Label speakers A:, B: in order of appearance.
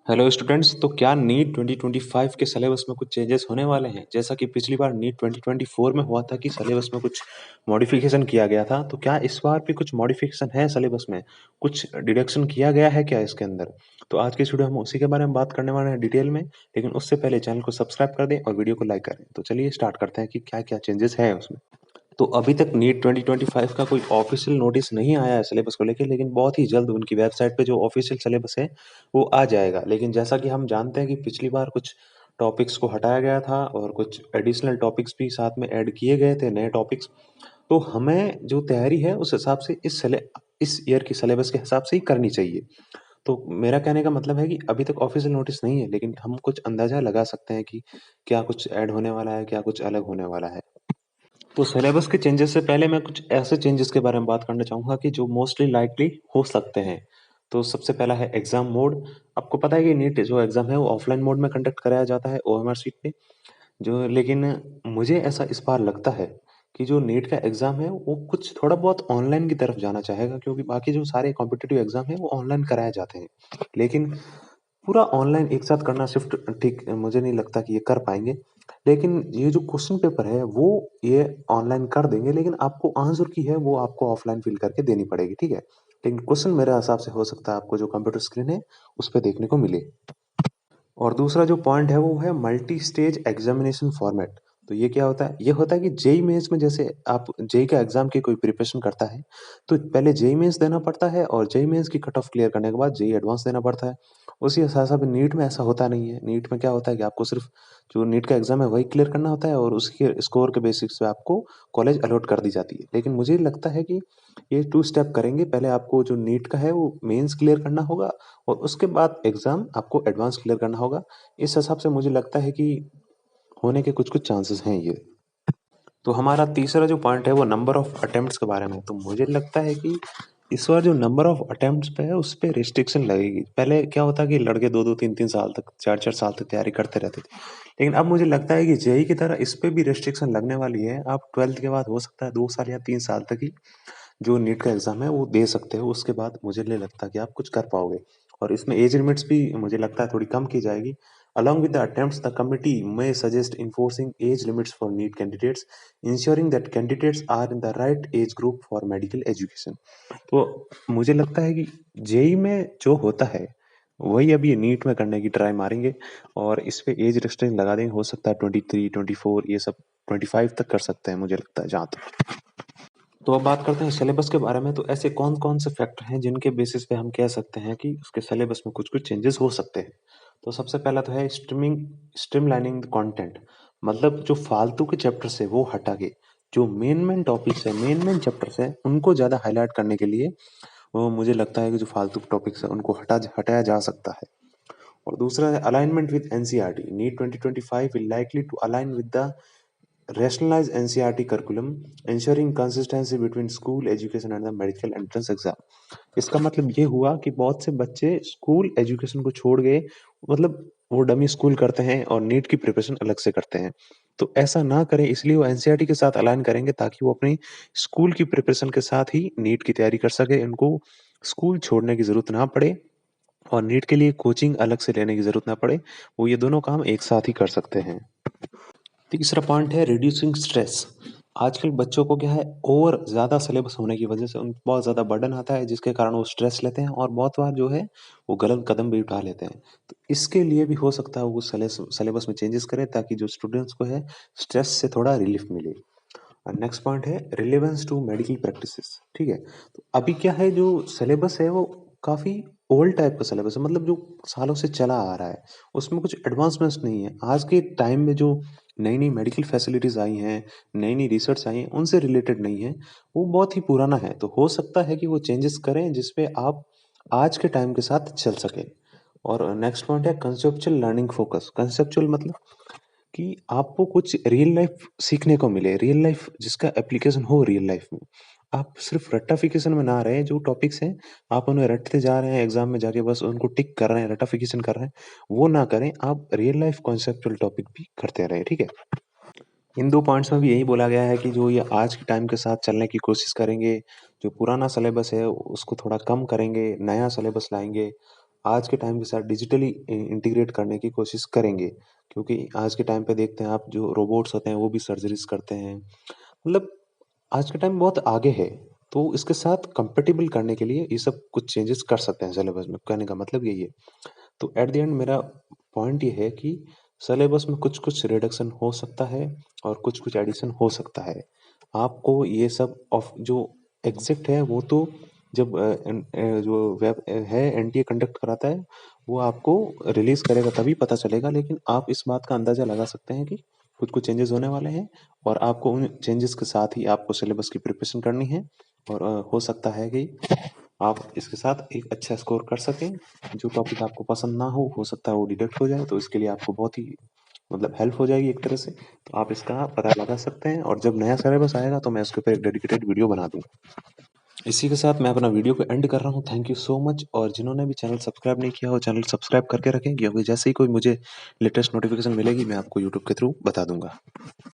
A: Hello students. तो क्या NEET 2025 के सिलेबस में कुछ चेंजेस होने वाले हैं? जैसा कि पिछली बार नीट 2024 में हुआ था कि सिलेबस में कुछ मॉडिफिकेशन किया गया था, तो क्या इस बार भी कुछ मॉडिफिकेशन है सिलेबस में? कुछ डिडक्शन किया गया है क्या इसके अंदर? तो आज की इस वीडियो हम उसी के बारे में बात करने वाले हैं डिटेल में। लेकिन उससे पहले चैनल को सब्सक्राइब कर दें और वीडियो को लाइक करें। तो चलिए स्टार्ट करते हैं कि क्या क्या चेंजेस है उसमें। तो अभी तक नीट 2025 का कोई ऑफिशियल नोटिस नहीं आया है सिलेबस को लेके, लेकिन बहुत ही जल्द उनकी वेबसाइट पे जो ऑफिशियल सिलेबस है वो आ जाएगा। लेकिन जैसा कि हम जानते हैं कि पिछली बार कुछ टॉपिक्स को हटाया गया था और कुछ एडिशनल टॉपिक्स भी साथ में ऐड किए गए थे, नए टॉपिक्स। तो हमें जो तैयारी है उस हिसाब से इस ईयर की सिलेबस के हिसाब से ही करनी चाहिए। तो मेरा कहने का मतलब है कि अभी तक ऑफिशियल नोटिस नहीं है, लेकिन हम कुछ अंदाजा लगा सकते हैं कि क्या कुछ ऐड होने वाला है, क्या कुछ अलग होने वाला है। तो सिलेबस के चेंजेस से पहले मैं कुछ ऐसे चेंजेस के बारे में बात करना चाहूँगा कि जो मोस्टली लाइकली हो सकते हैं। तो सबसे पहला है एग्ज़ाम मोड। आपको पता है कि नीट जो एग्ज़ाम है वो ऑफलाइन मोड में कंडक्ट कराया जाता है ओएमआर शीट पे। जो लेकिन मुझे ऐसा इस बार लगता है कि जो नीट का एग्ज़ाम है वो कुछ थोड़ा बहुत ऑनलाइन की तरफ जाना चाहेगा, क्योंकि बाकी जो सारे कॉम्पिटिटिव एग्ज़ाम हैं वो ऑनलाइन कराए जाते हैं। लेकिन पूरा ऑनलाइन एक साथ करना शिफ्ट ठीक मुझे नहीं लगता कि ये कर पाएँगे। लेकिन ये जो क्वेश्चन पेपर है वो ये ऑनलाइन कर देंगे, लेकिन आपको आंसर की है वो आपको ऑफलाइन फिल करके देनी पड़ेगी, ठीक है? लेकिन क्वेश्चन मेरे हिसाब से हो सकता है आपको जो कंप्यूटर स्क्रीन है उस पे देखने को मिले। और दूसरा जो पॉइंट है वो है मल्टी स्टेज एग्जामिनेशन फॉर्मेट। तो ये क्या होता है? ये होता है कि जेईई मेंस में जैसे आप जेईई का एग्जाम की कोई प्रिपरेशन करता है, तो पहले जेईई मेंस देना पड़ता है और जेईई मेंस की कट ऑफ क्लियर करने के बाद जेईई एडवांस देना पड़ता है। उसी हिसाब से नीट में ऐसा होता नहीं है। नीट में क्या होता है कि आपको सिर्फ जो नीट का एग्जाम है वही क्लियर करना होता है और उसके स्कोर के बेसिस पे आपको कॉलेज अलॉट कर दी जाती है। लेकिन मुझे लगता है कि ये टू स्टेप करेंगे। पहले आपको जो नीट का है वो मेंस क्लियर करना होगा और उसके बाद एग्जाम आपको एडवांस क्लियर करना होगा। इस हिसाब से मुझे लगता है कि होने के कुछ-कुछ चांसेस हैं ये। तो हमारा तीसरा जो पॉइंट है वो नंबर ऑफ अटेम्प्ट्स के बारे में। तो मुझे लगता है कि इस बार जो नंबर ऑफ अटेम्प्ट्स पे है उस पे रिस्ट्रिक्शन लगेगी। पहले क्या होता कि लड़के 2-2 3-3 साल तक 4-4 साल तक तैयारी करते रहते थे। लेकिन अब मुझे लगता है कि जेईई की तरह इस पे भी रिस्ट्रिक्शन लगने वाली है। आप 12th के बाद हो सकता है 2 साल या 3 साल तक ही जो नीट का एग्जाम है वो दे सकते हो। उसके बाद मुझे नहीं लगता कि आप कुछ कर पाओगे। और इसमें एज लिमिट्स भी मुझे लगता है थोड़ी कम की जाएगी। Along with the attempts, the committee may suggest enforcing age limits for NEET candidates, ensuring that candidates are in the right age group for medical education. तो मुझे लगता है कि जेई में जो होता है वही अभी नीट में करने की ट्राई मारेंगे और इस पे एज रिस्ट्रिक्शन लगा देंगे। हो सकता है 23, 24 ये सब 25 तक कर सकते हैं, मुझे लगता है जहाँ तक। तो अब बात करते हैं सिलेबस के बारे में। तो ऐसे कौन-कौन से फैक्टर हैं जिनके बेसिस पे हम कह सकते हैं कि उसके सिलेबस में कुछ-कुछ चेंजेस हो सकते हैं। तो सबसे पहला तो है स्ट्रीमलाइनिंग द कंटेंट। मतलब जो फालतू के चैप्टर्स है वो हटा के जो मेन टॉपिक्स है, मेन चैप्टर्स है उनको ज़्यादा हाइलाइट करने के लिए वो मुझे लगता है कि जो फालतू के टॉपिक्स है उनको हटाया जा सकता है। और दूसरा है alignment with NCERT. NEET 2025 will likely to align with the rationalize NCERT curriculum, ensuring consistency between school education and the medical entrance exam। इसका मतलब ये हुआ कि बहुत से बच्चे स्कूल एजुकेशन को छोड़ गए, मतलब वो डमी स्कूल करते हैं और नीट की प्रिपरेशन अलग से करते हैं। तो ऐसा ना करें, इसलिए वो एनसीईआरटी के साथ अलाइन करेंगे ताकि वो अपनी स्कूल की प्रिपरेशन के साथ ही नीट की तैयारी कर सके। इनको स्कूल छोड़ने की जरूरत ना पड़े और नीट के लिए कोचिंग अलग से लेने की जरूरत ना पड़े। वो ये दोनों काम एक साथ ही कर सकते हैं। तीसरा पॉइंट है रिड्यूसिंग स्ट्रेस। आजकल बच्चों को क्या है, ओवर ज़्यादा सिलेबस होने की वजह से उनको बहुत ज़्यादा बर्डन आता है, जिसके कारण वो स्ट्रेस लेते हैं और बहुत बार जो है वो गलत कदम भी उठा लेते हैं। तो इसके लिए भी हो सकता है वो सिलेबस में चेंजेस करें ताकि जो स्टूडेंट्स को है स्ट्रेस से थोड़ा रिलीफ मिले। और नेक्स्ट पॉइंट है रिलेवेंस टू मेडिकल प्रैक्टिसेस। ठीक है, तो अभी क्या है जो सिलेबस है वो काफ़ी ओल्ड टाइप का सिलेबस है, मतलब जो सालों से चला आ रहा है, उसमें कुछ एडवांसमेंट्स नहीं है। आज के टाइम में जो नई नई मेडिकल फैसिलिटीज़ आई हैं, नई नई रिसर्च आई है, उनसे रिलेटेड नहीं है, वो बहुत ही पुराना है। तो हो सकता है कि वो चेंजेस करें जिसपे आप आज के टाइम के साथ चल सकें। और नेक्स्ट पॉइंट है कंसेप्चुअल लर्निंग फोकस। कंसेप्चुअल मतलब कि आपको कुछ रियल लाइफ सीखने को मिले, रियल लाइफ जिसका एप्लीकेशन हो रियल लाइफ में। आप सिर्फ रट्टाफिकेशन में ना रहें, जो टॉपिक्स हैं आप उन्हें रटते जा रहे हैं, एग्जाम में जाके बस उनको टिक कर रहे हैं, रट्टाफिकेशन कर रहे हैं, वो ना करें। आप रियल लाइफ कॉन्सेप्चुअल टॉपिक भी करते रहें, ठीक है? इन 2 पॉइंट्स में भी यही बोला गया है कि जो ये आज के टाइम के साथ चलने की कोशिश करेंगे, जो पुराना सिलेबस है उसको थोड़ा कम करेंगे, नया सिलेबस लाएँगे। आज के टाइम के साथ डिजिटली इंटीग्रेट करने की कोशिश करेंगे। क्योंकि आज के टाइम पे देखते हैं आप जो रोबोट्स होते हैं वो भी सर्जरीज़ करते हैं। मतलब आज के टाइम बहुत आगे है, तो इसके साथ कंपैटिबल करने के लिए ये सब कुछ चेंजेस कर सकते हैं सिलेबस में, कहने का मतलब यही है। तो एट द एंड मेरा पॉइंट ये है कि सिलेबस में कुछ-कुछ रिडक्शन हो सकता है और कुछ-कुछ एडिशन हो सकता है। आपको ये सब ऑफ जो एग्ज़ैक्ट है वो तो जब जो वेब है एनटीए कंडक्ट कराता है, वो आपको रिलीज़ करेगा तभी पता चलेगा, लेकिन आप इस बात का अंदाज़ा लगा सकते हैं कि कुछ-कुछ चेंजेज़ होने वाले हैं और आपको उन चेंजेज़ के साथ ही आपको सिलेबस की प्रिपरेशन करनी है और हो सकता है कि आप इसके साथ एक अच्छा स्कोर कर सकें। जो टॉपिक आपको पसंद ना हो सकता है वो डिडक्ट हो जाए, तो इसके लिए आपको बहुत ही मतलब हेल्प हो जाएगी एक तरह से। तो आप इसका पता लगा सकते हैं और जब नया सिलेबस आएगा तो मैं उसके ऊपर एक डेडिकेटेड वीडियो बना दूँगा। इसी के साथ मैं अपना वीडियो को एंड कर रहा हूँ। थैंक यू सो मच, और जिन्होंने भी चैनल सब्सक्राइब नहीं किया हो, चैनल सब्सक्राइब करके रखें, क्योंकि जैसे ही कोई मुझे लेटेस्ट नोटिफ़िकेशन मिलेगी मैं आपको यूट्यूब के थ्रू बता दूँगा।